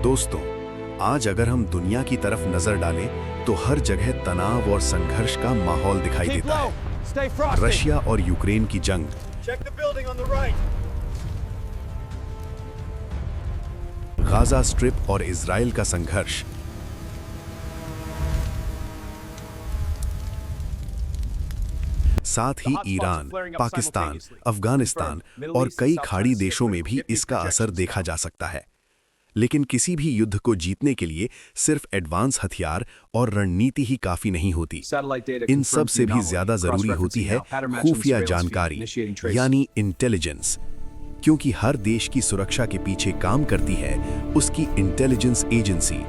दोस्तों, आज अगर हम दुनिया की तरफ नजर डालें तो हर जगह तनाव और संघर्ष का माहौल दिखाई देता है। रशिया और यूक्रेन की जंग, गाजा स्ट्रिप और इजराइल का संघर्ष, साथ ही ईरान, पाकिस्तान, अफगानिस्तान और कई खाड़ी देशों में भी इसका असर देखा जा सकता है। लेकिन किसी भी युद्ध को जीतने के लिए सिर्फ एडवांस हथियार और रणनीति ही काफी नहीं होती। इन सब से भी ज्यादा जरूरी होती है खुफिया जानकारी यानी इंटेलिजेंस, क्योंकि हर देश की सुरक्षा के पीछे काम करती है उसकी इंटेलिजेंस एजेंसी,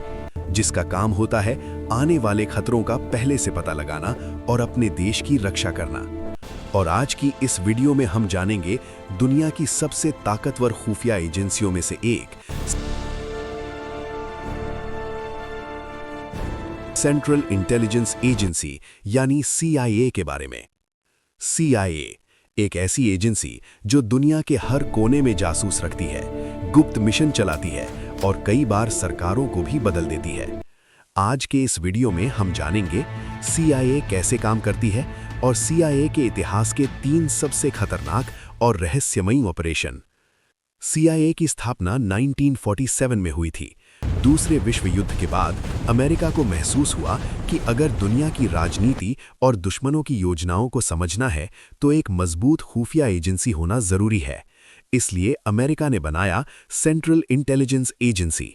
जिसका काम होता है आने वाले खतरों का पहले से पता लगाना और अपने देश की रक्षा करना। और आज की इस वीडियो में हम जानेंगे दुनिया की सबसे ताकतवर खुफिया एजेंसियों में से एक सेंट्रल इंटेलिजेंस एजेंसी यानी CIA के बारे में। CIA एक ऐसी एजेंसी जो दुनिया के हर कोने में जासूस रखती है, गुप्त मिशन चलाती है और कई बार सरकारों को भी बदल देती है। आज के इस वीडियो में हम जानेंगे CIA कैसे काम करती है और CIA के इतिहास के 3 सबसे खतरनाक और रहस्यमयी ऑपरेशन। CIA की स्थापना 1947 में हुई थी। दूसरे विश्व युद्ध के बाद अमेरिका को महसूस हुआ कि अगर दुनिया की राजनीति और दुश्मनों की योजनाओं को समझना है तो एक मजबूत खुफिया एजेंसी होना जरूरी है। इसलिए अमेरिका ने बनाया सेंट्रल इंटेलिजेंस एजेंसी।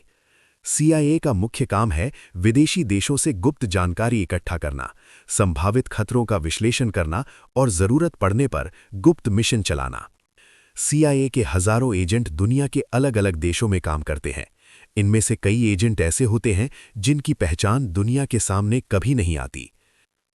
CIA का मुख्य काम है विदेशी देशों से गुप्त जानकारी इकट्ठा करना, संभावित खतरों का विश्लेषण करना और जरूरत पड़ने पर गुप्त मिशन चलाना। CIA के हजारों एजेंट दुनिया के अलग अलग देशों में काम करते हैं। इनमें से कई एजेंट ऐसे होते हैं जिनकी पहचान दुनिया के सामने कभी नहीं आती।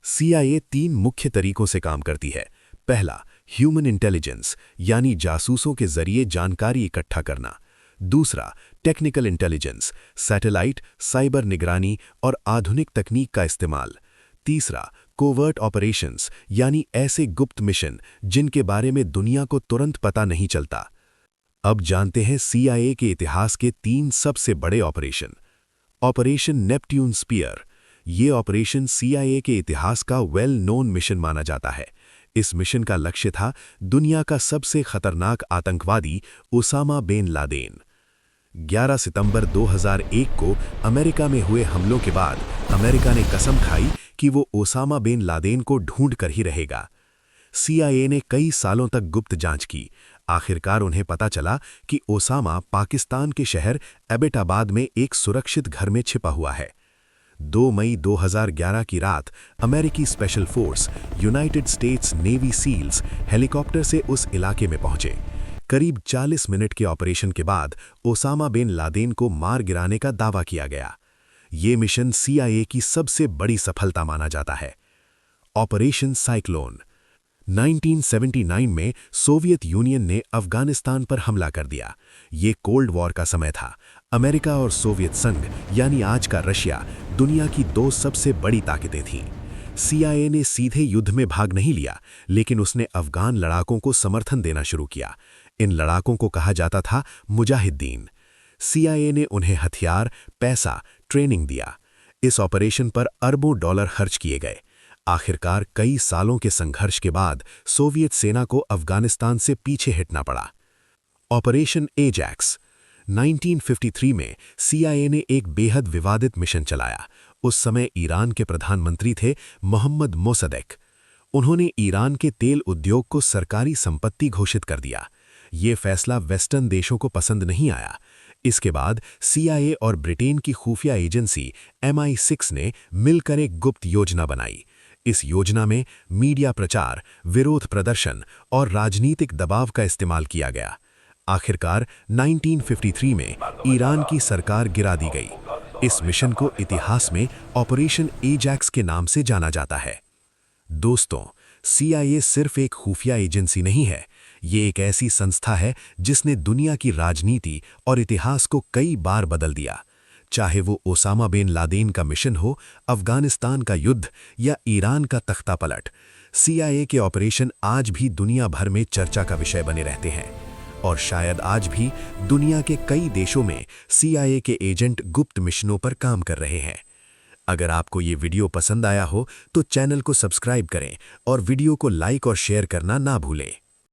CIA 3 मुख्य तरीकों से काम करती है। पहला, ह्यूमन इंटेलिजेंस यानी जासूसों के जरिए जानकारी इकट्ठा करना। दूसरा, टेक्निकल इंटेलिजेंस, सैटेलाइट, साइबर निगरानी और आधुनिक तकनीक का इस्तेमाल। तीसरा, कोवर्ट ऑपरेशंस यानी ऐसे गुप्त मिशन जिनके बारे में दुनिया को तुरंत पता नहीं चलता। अब जानते हैं CIA के इतिहास के 3 सबसे बड़े ऑपरेशन। ऑपरेशन नेपट्यून स्पीयर, ये ऑपरेशन CIA के इतिहास का वेल नोन मिशन माना जाता है। इस मिशन का लक्ष्य था दुनिया का सबसे खतरनाक आतंकवादी ओसामा बिन लादेन। 11 सितंबर 2001 को अमेरिका में हुए हमलों के बाद अमेरिका ने कसम खाई कि वो ओसामा बिन लादेन को ढूंढ कर ही रहेगा। CIA ने कई सालों तक गुप्त जांच की। आखिरकार उन्हें पता चला कि ओसामा पाकिस्तान के शहर एबटाबाद में एक सुरक्षित घर में छिपा हुआ है। 2 मई 2011 की रात अमेरिकी special force United States navy seals helicopter से उस इलाके में पहुंचे। करीब 40 मिनट के ऑपरेशन के बाद ओसामा बिन लादेन को मार गिराने का दावा किया गया। ये मिशन CIA की सबसे बड़ी सफलता माना जाता है। ऑपरेशन साइक्लोन, 1979 में सोवियत यूनियन ने अफगानिस्तान पर हमला कर दिया। ये कोल्ड वॉर का समय था। अमेरिका और सोवियत संघ यानी आज का रशिया दुनिया की 2 सबसे बड़ी ताकतें थीं। CIA ने सीधे युद्ध में भाग नहीं लिया, लेकिन उसने अफगान लड़ाकों को समर्थन देना शुरू किया। इन लड़ाकों को कहा जाता था मुजाहिदीन। CIA ने उन्हें हथियार, पैसा, ट्रेनिंग दिया। इस ऑपरेशन पर अरबों डॉलर खर्च किए गए। आखिरकार कई सालों के संघर्ष के बाद सोवियत सेना को अफगानिस्तान से पीछे हटना पड़ा। ऑपरेशन एजैक्स, 1953 में CIA ने एक बेहद विवादित मिशन चलाया। उस समय ईरान के प्रधानमंत्री थे मोहम्मद मोसद्देक। उन्होंने ईरान के तेल उद्योग को सरकारी संपत्ति घोषित कर दिया। ये फैसला वेस्टर्न देशों को पसंद नहीं आया। इसके बाद CIA और ब्रिटेन की खुफिया एजेंसी MI6 ने मिलकर एक गुप्त योजना बनाई। इस योजना में मीडिया प्रचार, विरोध प्रदर्शन और राजनीतिक दबाव का इस्तेमाल किया गया। आखिरकार 1953 में ईरान की सरकार गिरा दी गई। इस मिशन को इतिहास में ऑपरेशन एजैक्स के नाम से जाना जाता है। दोस्तों, CIA सिर्फ एक खुफिया एजेंसी नहीं है, ये एक ऐसी संस्था है जिसने दुनिया की राजनीति और इतिहास को कई बार बदल दिया। चाहे वो ओसामा बिन लादेन का मिशन हो, अफगानिस्तान का युद्ध या ईरान का तख्तापलट, CIA के ऑपरेशन आज भी दुनिया भर में चर्चा का विषय बने रहते हैं। और शायद आज भी दुनिया के कई देशों में CIA के एजेंट गुप्त मिशनों पर काम कर रहे हैं। अगर आपको ये वीडियो पसंद आया हो तो चैनल को सब्सक्राइब करें और वीडियो को लाइक और शेयर करना ना भूलें।